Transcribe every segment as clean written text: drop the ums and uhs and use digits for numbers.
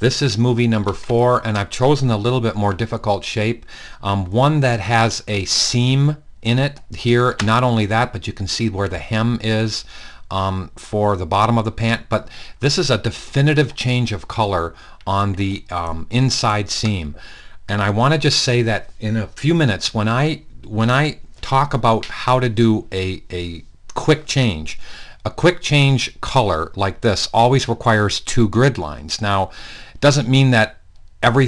This is movie number 4, and I've chosen a little bit more difficult shape, one that has a seam in it here. Not only that, but you can see where the hem is for the bottom of the pant. But this is a definitive change of color on the inside seam. And I want to just say that in a few minutes, when I talk about how to do a quick change, a quick change color like this always requires 2 grid lines. Now, it doesn't mean that every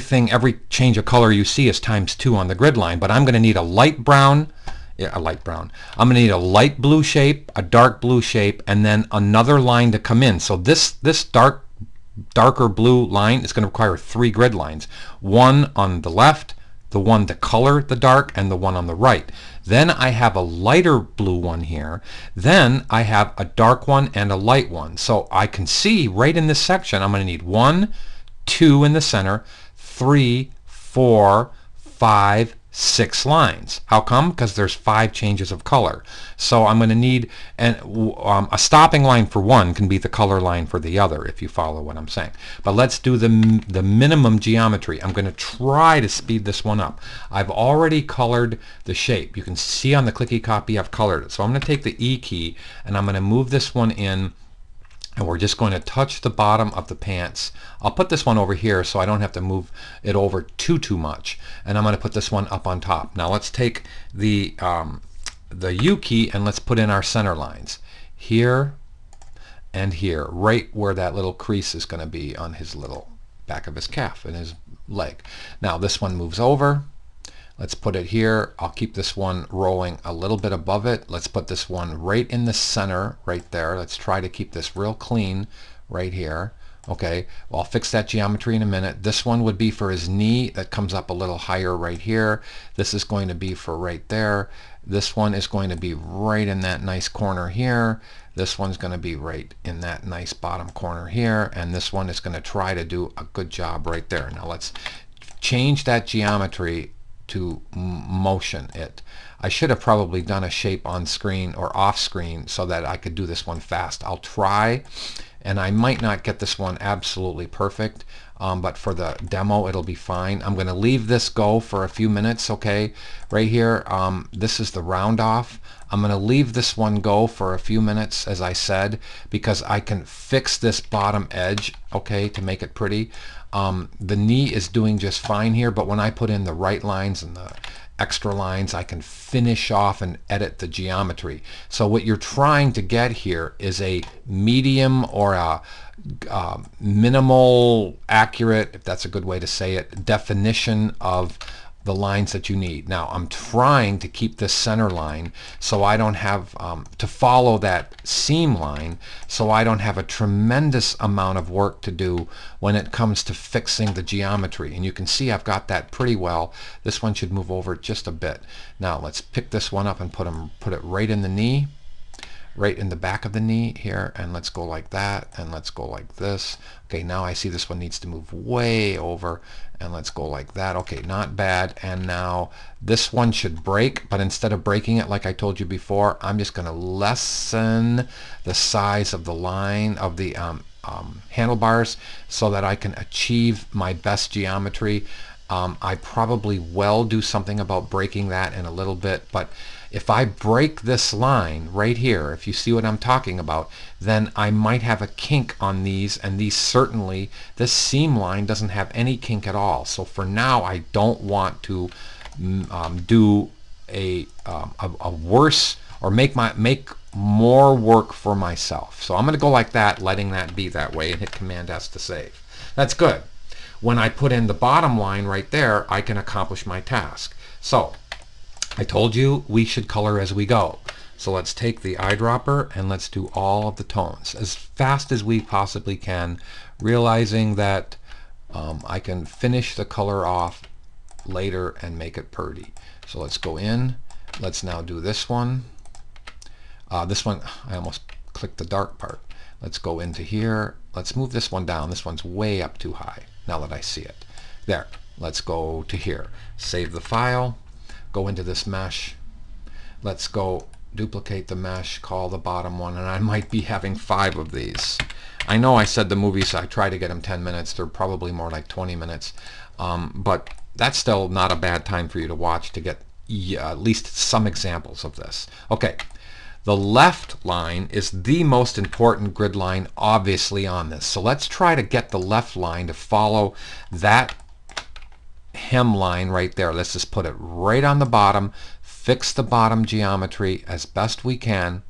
change of color you see is ×2 on the grid line, but I'm going to need a light brown. I'm going to need a light blue shape, a dark blue shape, and then another line to come in. So this darker blue line is going to require 3 grid lines. One on the left, the one to color the dark, and the one on the right. Then I have a lighter blue one here. Then I have a dark one and a light one. So I can see right in this section I'm going to need 1, 2 in the center, 3, 4, 5, 6 lines. How come? Because there's 5 changes of color. So I'm going to need a stopping line for one can be the color line for the other, if you follow what I'm saying. But let's do the minimum geometry. I'm going to try to speed this one up. I've already colored the shape. You can see on the clicky copy I've colored it. So I'm going to take the E key and I'm going to move this one in, and we're just going to touch the bottom of the pants. I'll put this one over here so I don't have to move it over too much. And I'm going to put this one up on top. Now let's take the U key and let's put in our center lines. Here and here, right where that little crease is going to be on his little back of his calf and his leg. Now this one moves over. Let's put it here. I'll keep this one rolling a little bit above it. Let's put this one right in the center, right there. Let's try to keep this real clean right here. Okay, well, I'll fix that geometry in a minute. This one would be for his knee. That comes up a little higher right here. This is going to be for right there. This one is going to be right in that nice corner here. This one's going to be right in that nice bottom corner here. And this one is going to try to do a good job right there. Now let's change that geometry to motion it. I should have probably done a shape on screen or off screen so that I could do this one fast. I'll try, and I might not get this one absolutely perfect, but for the demo it'll be fine. I'm going to leave this go for a few minutes. Okay, right here, this is the round off. I'm going to leave this one go for a few minutes, as I said, because I can fix this bottom edge, okay, to make it pretty. The knee is doing just fine here, but when I put in the right lines and the extra lines, I can finish off and edit the geometry. So what you're trying to get here is a medium or a minimal accurate, if that's a good way to say it, definition of the lines that you need. Now I'm trying to keep this center line so I don't have to follow that seam line, so I don't have a tremendous amount of work to do when it comes to fixing the geometry. And you can see I've got that pretty well. This one should move over just a bit. Now let's pick this one up and put it right in the knee, right in the back of the knee here, and let's go like that, and let's go like this. Okay, now I see this one needs to move way over, and let's go like that. Okay, not bad. And now this one should break, but instead of breaking it like I told you before, I'm just going to lessen the size of the line of the handlebars so that I can achieve my best geometry. I probably will do something about breaking that in a little bit, but if I break this line right here, if you see what I'm talking about, then I might have a kink on these, and these certainly, this seam line doesn't have any kink at all. So for now, I don't want to do a worse or make more work for myself. So I'm going to go like that, letting that be that way, and hit Command S to save. That's good. When I put in the bottom line right there, I can accomplish my task. So I told you we should color as we go. So let's take the eyedropper and let's do all of the tones as fast as we possibly can, realizing that I can finish the color off later and make it pretty. So let's go in. Let's now do this one. This one, I almost clicked the dark part. Let's go into here. Let's move this one down. This one's way up too high now that I see it. There. Let's go to here. Save the file. Go into this mesh. Let's go duplicate the mesh, call the bottom one, and I might be having 5 of these. I know I said the movies, I try to get them 10 minutes. They're probably more like 20 minutes. But that's still not a bad time for you to watch to get at least some examples of this. Okay, the left line is the most important grid line obviously on this. So let's try to get the left line to follow that hem line right there. Let's just put it right on the bottom, fix the bottom geometry as best we can.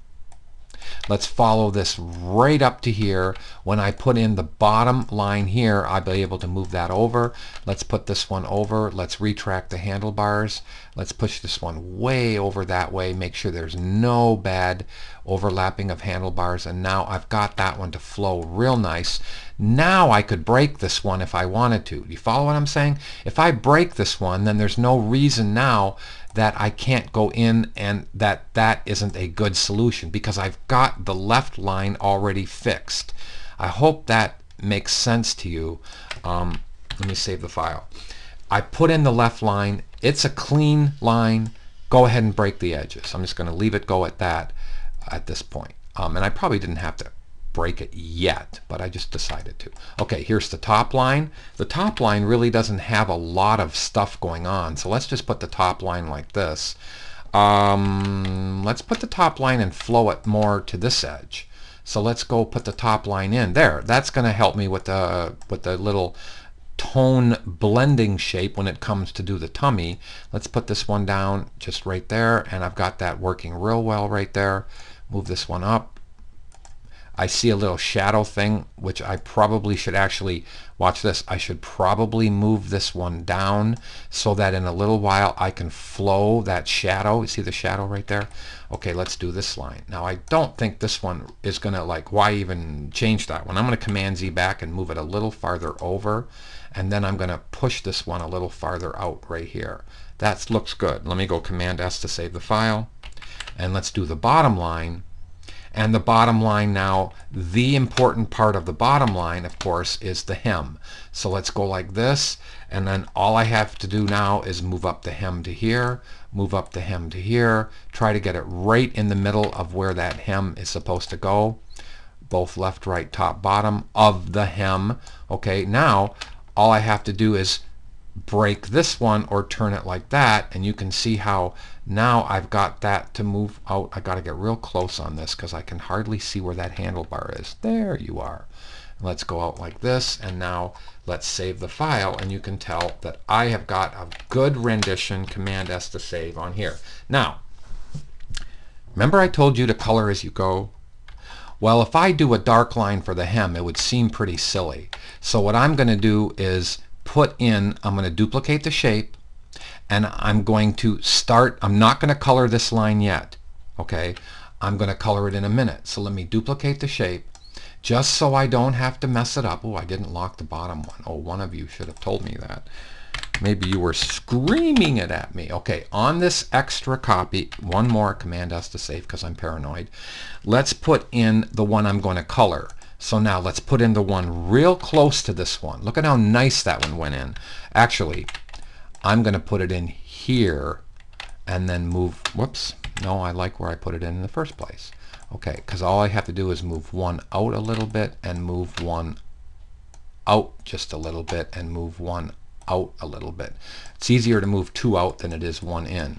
Let's follow this right up to here. When I put in the bottom line here, I'll be able to move that over. Let's put this one over. Let's retract the handlebars. Let's push this one way over that way. Make sure there's no bad overlapping of handlebars. And now I've got that one to flow real nice. Now I could break this one if I wanted to. Do you follow what I'm saying? If I break this one, then there's no reason now that I can't go in and that isn't a good solution because I've got the left line already fixed. I hope that makes sense to you. Let me save the file. I put in the left line. It's a clean line. Go ahead and break the edges. I'm just going to leave it go at that at this point. And I probably didn't have to break it yet, but I just decided to. Okay, here's the top line. The top line really doesn't have a lot of stuff going on, so let's just put the top line like this. Let's put the top line and flow it more to this edge. So let's go put the top line in there. That's going to help me with the little tone blending shape when it comes to do the tummy. Let's put this one down just right there, and I've got that working real well right there. Move this one up. I see a little shadow thing, which I probably should actually, watch this, I should probably move this one down so that in a little while I can flow that shadow. You see the shadow right there? Okay, let's do this line. Now I don't think this one is going to, like, why even change that one? I'm going to Command Z back and move it a little farther over, and then I'm going to push this one a little farther out right here. That looks good. Let me go Command S to save the file, and let's do the bottom line. And the bottom line now, the important part of the bottom line, of course, is the hem. So let's go like this, and then all I have to do now is move up the hem to here, move up the hem to here, try to get it right in the middle of where that hem is supposed to go. Both left, right, top, bottom of the hem. Okay, now all I have to do is break this one or turn it like that, and you can see how now I've got that to move out. I got to get real close on this because I can hardly see where that handlebar is. There you are. Let's go out like this, and now let's save the file, and you can tell that I have got a good rendition. Command S to save on here. Now, remember I told you to color as you go? Well, if I do a dark line for the hem, it would seem pretty silly. So what I'm going to do is put in, I'm going to duplicate the shape, and I'm going to start, I'm not going to color this line yet, okay? I'm going to color it in a minute. So let me duplicate the shape just so I don't have to mess it up. Oh, I didn't lock the bottom one. Oh, one of you should have told me that. Maybe you were screaming it at me. Okay, on this extra copy, one more, Command S to save because I'm paranoid. Let's put in the one I'm going to color. So now let's put in the one real close to this one. Look at how nice that one went in. Actually, I'm going to put it in here and then move, whoops, no, I like where I put it in the first place. Okay, because all I have to do is move one out a little bit and move one out just a little bit and move one out a little bit. It's easier to move two out than it is one in.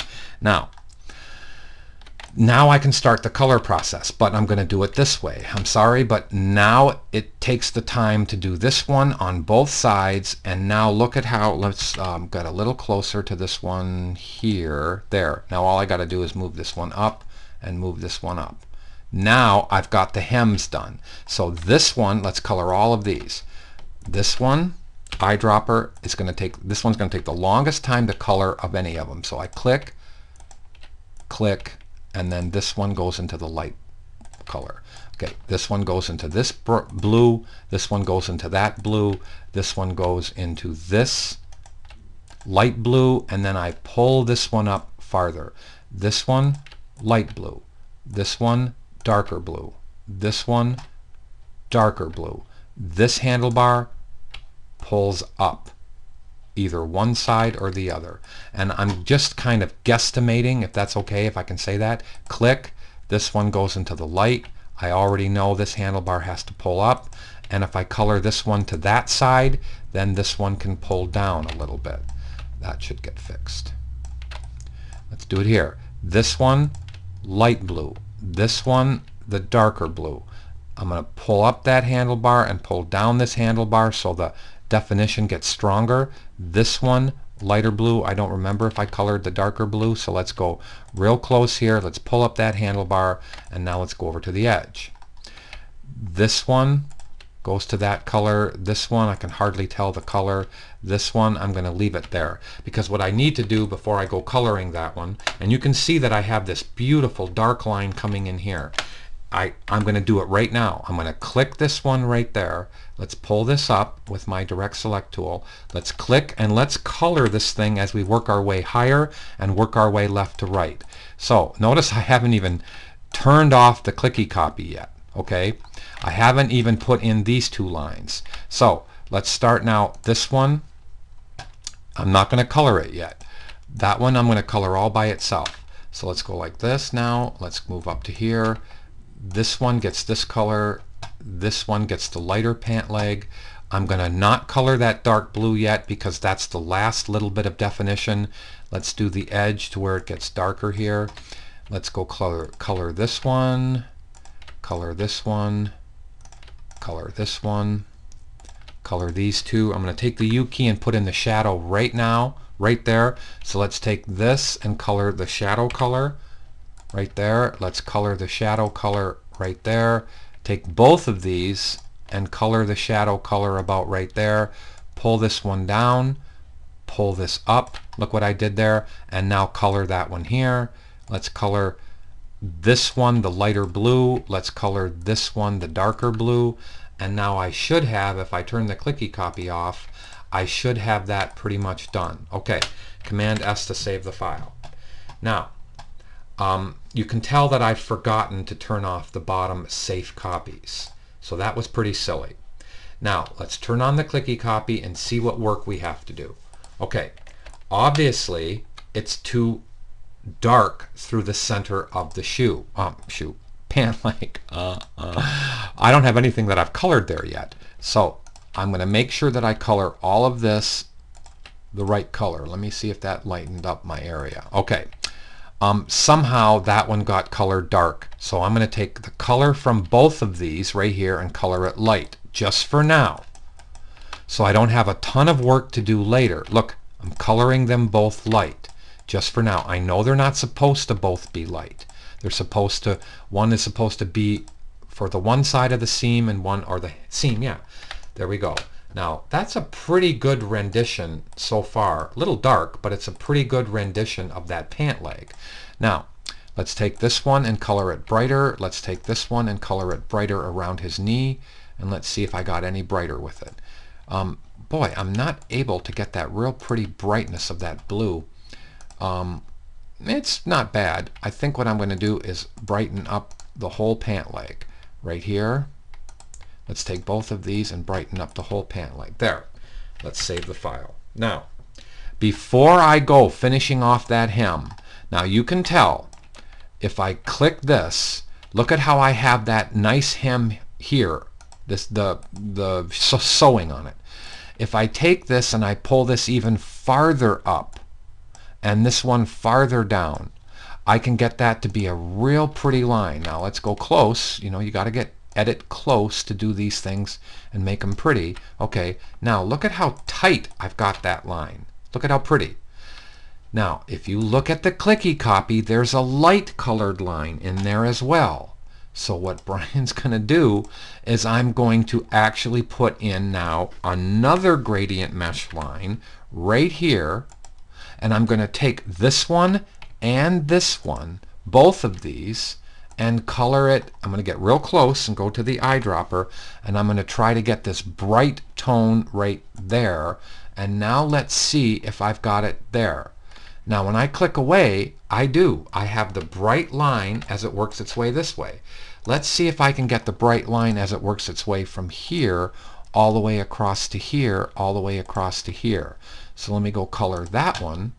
Now I can start the color process, but I'm going to do it this way. I'm sorry, but now it takes the time to do this one on both sides, and now look at how, let's get a little closer to this one here. There. Now all I got to do is move this one up and move this one up. Now I've got the hems done. So this one, let's color all of these. This one, eyedropper, is going to take, this one's going to take the longest time to color of any of them. So I click, click, and then this one goes into the light color. Okay, this one goes into this blue, this one goes into that blue, this one goes into this light blue, and then I pull this one up farther. This one, light blue. This one, darker blue. This one, darker blue. This handlebar pulls up, either one side or the other. And I'm just kind of guesstimating, if that's okay, if I can say that. Click, This one goes into the light. I already know this handlebar has to pull up, and if I color this one to that side, then this one can pull down a little bit. That should get fixed. Let's do it here. This one, light blue. This one, the darker blue. I'm going to pull up that handlebar and pull down this handlebar so the definition gets stronger. This one, lighter blue. I don't remember if I colored the darker blue, so let's go real close here. Let's pull up that handlebar, and now let's go over to the edge. This one goes to that color. This one, I can hardly tell the color. This one, I'm going to leave it there, because what I need to do before I go coloring that one, and you can see that I have this beautiful dark line coming in here. I'm going to do it right now. I'm going to click this one right there. Let's pull this up with my direct select tool. Let's click and let's color this thing as we work our way higher and work our way left to right. So notice I haven't even turned off the clicky copy yet. Okay, I haven't even put in these two lines. So let's start now. This one, I'm not going to color it yet. That one I'm going to color all by itself. So let's go like this now. Let's move up to here. This one gets this color. This one gets the lighter pant leg. I'm going to not color that dark blue yet because that's the last little bit of definition. Let's do the edge to where it gets darker here. Let's go color this one, color this one, color this one, color these two. I'm going to take the U key and put in the shadow right now, right there. So let's take this and color the shadow color right there. Let's color the shadow color right there. Take both of these and color the shadow color about right there. Pull this one down, pull this up. Look what I did there. And now color that one here. Let's color this one the lighter blue. Let's color this one the darker blue. And now I should have, if I turn the clicky copy off, I should have that pretty much done. Okay, Command S to save the file. Now, you can tell that I've forgotten to turn off the bottom safe copies. So that was pretty silly. Now, let's turn on the clicky copy and see what work we have to do. Okay, obviously it's too dark through the center of the pant leg. I don't have anything that I've colored there yet. So I'm going to make sure that I color all of this the right color. Let me see if that lightened up my area. Okay. Somehow that one got colored dark. So I'm going to take the color from both of these right here and color it light, just for now. So I don't have a ton of work to do later. Look, I'm coloring them both light, just for now. I know they're not supposed to both be light. They're supposed to, one is supposed to be for the one side of the seam and one, or the seam, yeah. There we go. Now, that's a pretty good rendition so far. A little dark, but it's a pretty good rendition of that pant leg. Now, let's take this one and color it brighter. Let's take this one and color it brighter around his knee. And let's see if I got any brighter with it. Boy, I'm not able to get that real pretty brightness of that blue. It's not bad. I think what I'm going to do is brighten up the whole pant leg right here. Let's take both of these and brighten up the whole pant leg. There. Let's save the file. Now, before I go finishing off that hem, now you can tell if I click this, look at how I have that nice hem here, the sewing on it. If I take this and I pull this even farther up and this one farther down, I can get that to be a real pretty line. Now let's go close. You know, you got to edit close to do these things and make them pretty. Okay, now look at how tight I've got that line. Look at how pretty. Now, if you look at the clicky copy, there's a light colored line in there as well. So what Brian's going to do is I'm going to actually put in now another gradient mesh line right here, and I'm going to take this one and this one, both of these, and color it. I'm going to get real close and go to the eyedropper, and I'm going to try to get this bright tone right there. And now let's see if I've got it there. Now when I click away, I have the bright line as it works its way this way. Let's see if I can get the bright line as it works its way from here all the way across to here, all the way across to here. So let me go color that one,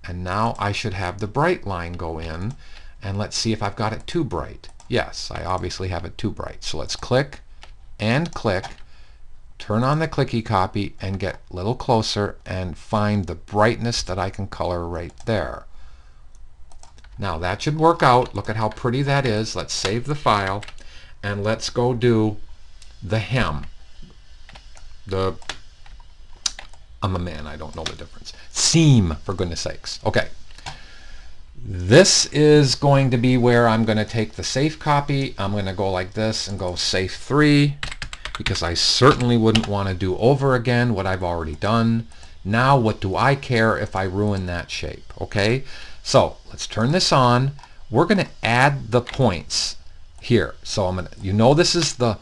and now I should have the bright line go in. And let's see if I've got it too bright. Yes, I obviously have it too bright. So let's click and click, turn on the clicky copy, and get a little closer and find the brightness that I can color right there. Now that should work out. Look at how pretty that is. Let's save the file and let's go do the hem. I'm a man, I don't know the difference. Seam, for goodness sakes. Okay. This is going to be where I'm going to take the safe copy. I'm going to go like this and go safe 3 because I certainly wouldn't want to do over again what I've already done. Now what do I care if I ruin that shape? Okay, so let's turn this on. We're going to add the points here. So I'm going to, you know, this is the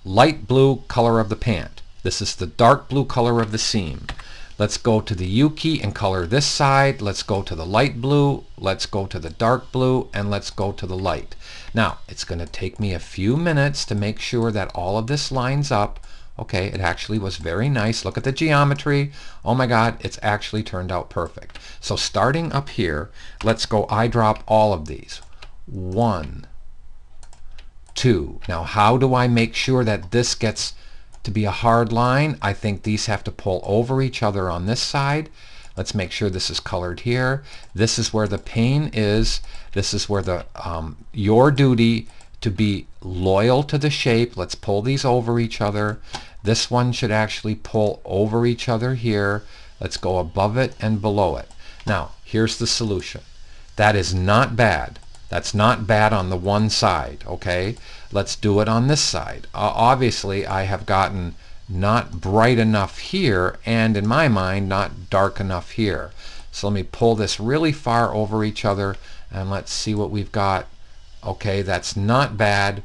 light blue color of the pant. This is the dark blue color of the seam. Let's go to the U key and color this side. Let's go to the light blue. Let's go to the dark blue, and let's go to the light. Now, it's going to take me a few minutes to make sure that all of this lines up. Okay, it actually was very nice. Look at the geometry. Oh my God, it's actually turned out perfect. So starting up here, let's go eyedrop all of these. 1, 2. Now, how do I make sure that this gets to be a hard line? I think these have to pull over each other on this side. Let's make sure this is colored here. This is where the pain is. This is where the your duty to be loyal to the shape. Let's pull these over each other. This one should actually pull over each other here. Let's go above it and below it. Now, here's the solution. That is not bad. That's not bad on the one side, okay? Let's do it on this side. Obviously, I have gotten not bright enough here, and in my mind, not dark enough here. So let me pull this really far over each other, and let's see what we've got. Okay, that's not bad.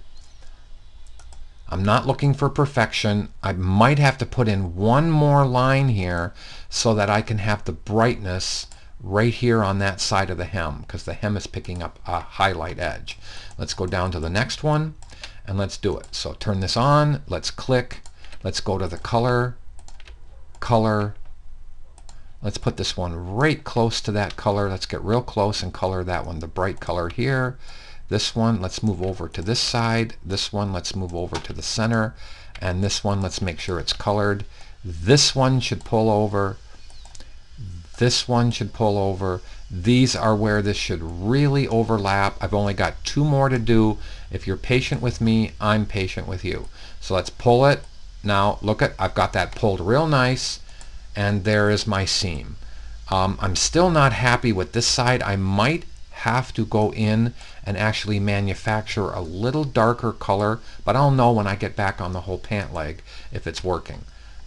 I'm not looking for perfection. I might have to put in one more line here so that I can have the brightness right here on that side of the hem, because the hem is picking up a highlight edge. Let's go down to the next one and let's do it. So turn this on, let's click, let's go to the color, let's put this one right close to that color. Let's get real close and color that one, the bright color here. This one, let's move over to this side. This one, let's move over to the center. And this one, let's make sure it's colored. This one should pull over. This one should pull over. These are where this should really overlap. I've only got 2 more to do. If you're patient with me, I'm patient with you. So let's pull it. Now look at, I've got that pulled real nice, and there is my seam. I'm still not happy with this side. I might have to go in and actually manufacture a little darker color, but I'll know when I get back on the whole pant leg if it's working.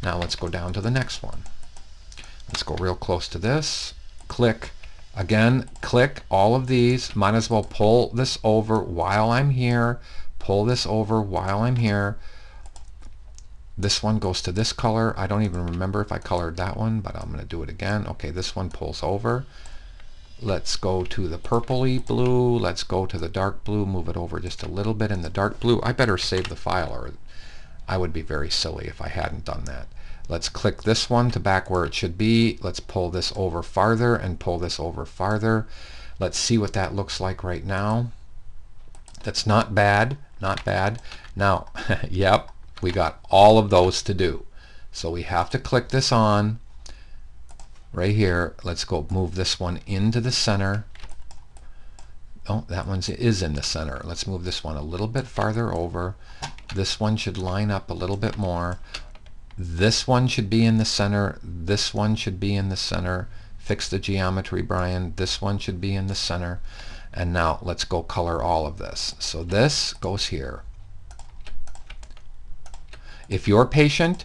Now let's go down to the next one. Let's go real close to this. Click. Again, click all of these. Might as well pull this over while I'm here. Pull this over while I'm here. This one goes to this color. I don't even remember if I colored that one, but I'm going to do it again. Okay, this one pulls over. Let's go to the purpley blue. Let's go to the dark blue. Move it over just a little bit in the dark blue. I better save the file, or I would be very silly if I hadn't done that. Let's click this one to back where it should be. Let's pull this over farther and pull this over farther. Let's see what that looks like right now. That's not bad, not bad. Now, yep, we got all of those to do. So we have to click this on right here. Let's go move this one into the center. Oh, that one is in the center. Let's move this one a little bit farther over. This one should line up a little bit more. This one should be in the center. This one should be in the center. Fix the geometry, Brian. This one should be in the center. And now let's go color all of this. So this goes here. If you're patient,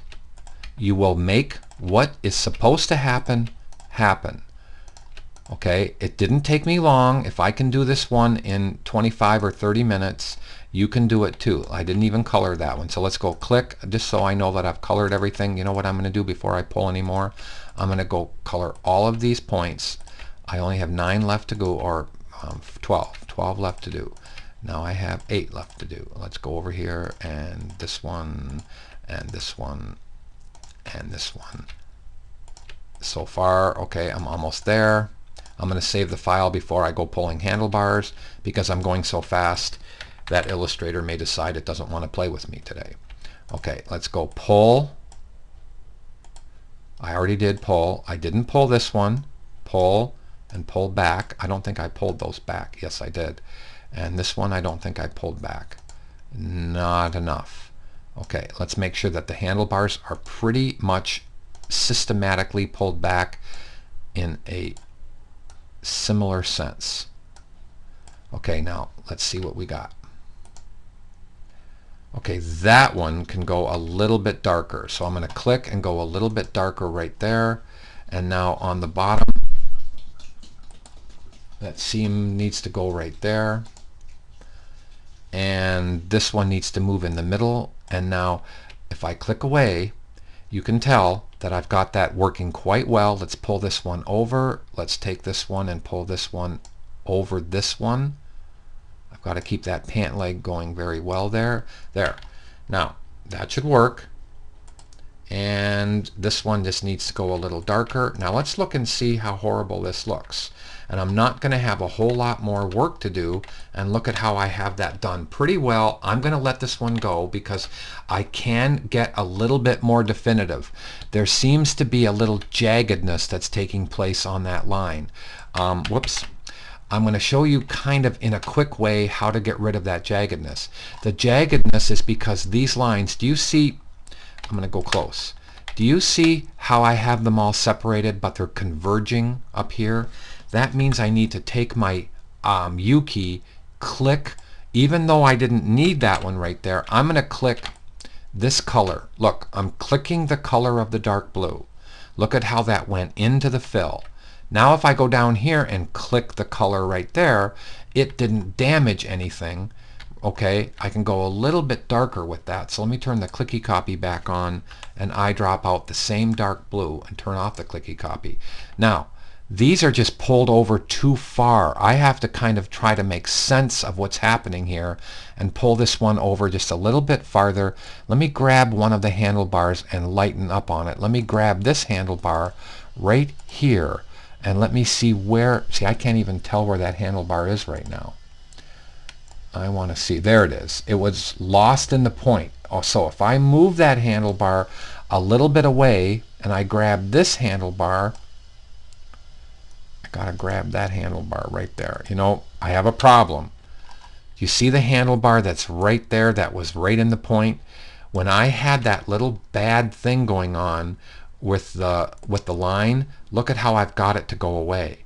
you will make what is supposed to happen happen. Okay, it didn't take me long. If I can do this one in 25 or 30 minutes, you can do it too. I didn't even color that one. So let's go click, just so I know that I've colored everything. You know what I'm going to do before I pull any more? I'm going to go color all of these points. I only have 9 left to go, or 12 left to do. Now I have 8 left to do. Let's go over here, and this one, and this one, and this one. So far, okay, I'm almost there. I'm going to save the file before I go pulling handlebars because I'm going so fast that Illustrator may decide it doesn't want to play with me today. Okay, let's go pull. I already did pull. I didn't pull this one. Pull and pull back. I don't think I pulled those back. Yes, I did. And this one I don't think I pulled back. Not enough. Okay, let's make sure that the handlebars are pretty much systematically pulled back in a similar sense. Okay, now let's see what we got. Okay, that one can go a little bit darker. So I'm going to click and go a little bit darker right there. And now on the bottom, that seam needs to go right there. And this one needs to move in the middle. And now if I click away, you can tell that I've got that working quite well. Let's pull this one over. Let's take this one and pull this one over this one. I've got to keep that pant leg going very well there. There. Now, that should work. And this one just needs to go a little darker. Now let's look and see how horrible this looks. And I'm not going to have a whole lot more work to do. And look at how I have that done pretty well. I'm going to let this one go because I can get a little bit more definitive. There seems to be a little jaggedness that's taking place on that line. Whoops. I'm going to show you kind of in a quick way how to get rid of that jaggedness. The jaggedness is because these lines, do you see, I'm going to go close. Do you see how I have them all separated but they're converging up here? That means I need to take my U key, click, even though I didn't need that one right there, I'm going to click this color. Look, I'm clicking the color of the dark blue. Look at how that went into the fill. Now if I go down here and click the color right there, it didn't damage anything. Okay, I can go a little bit darker with that. So let me turn the clicky copy back on and eyedrop out the same dark blue and turn off the clicky copy. Now, these are just pulled over too far. I have to kind of try to make sense of what's happening here and pull this one over just a little bit farther. Let me grab one of the handlebars and lighten up on it. Let me grab this handlebar right here. And let me see where, see, I can't even tell where that handlebar is right now. I want to see, there it is. It was lost in the point. Oh, so if I move that handlebar a little bit away and I grab this handlebar, I got to grab that handlebar right there. You know, I have a problem. You see the handlebar that's right there that was right in the point? When I had that little bad thing going on with the line, look at how I've got it to go away.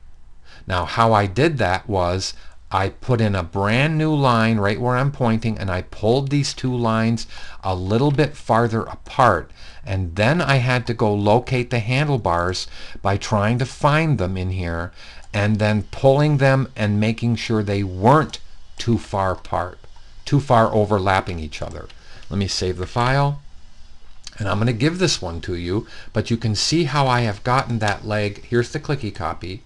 Now how I did that was I put in a brand new line right where I'm pointing and I pulled these two lines a little bit farther apart, and then I had to go locate the handlebars by trying to find them in here and then pulling them and making sure they weren't too far apart, too far overlapping each other. Let me save the file. And I'm going to give this one to you, but you can see how I have gotten that leg. Here's the clicky copy.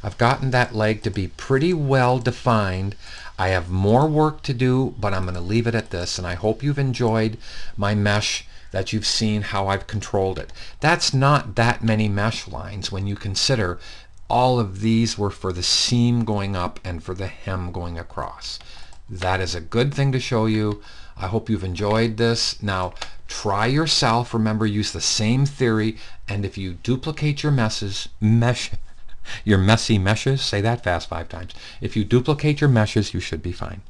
I've gotten that leg to be pretty well defined. I have more work to do, but I'm going to leave it at this. And I hope you've enjoyed my mesh, that you've seen how I've controlled it. That's not that many mesh lines when you consider all of these were for the seam going up and for the hem going across. That is a good thing to show you. I hope you've enjoyed this. Now, try yourself. Remember, use the same theory. And if you duplicate your your messy meshes, say that fast 5 times. If you duplicate your meshes, you should be fine.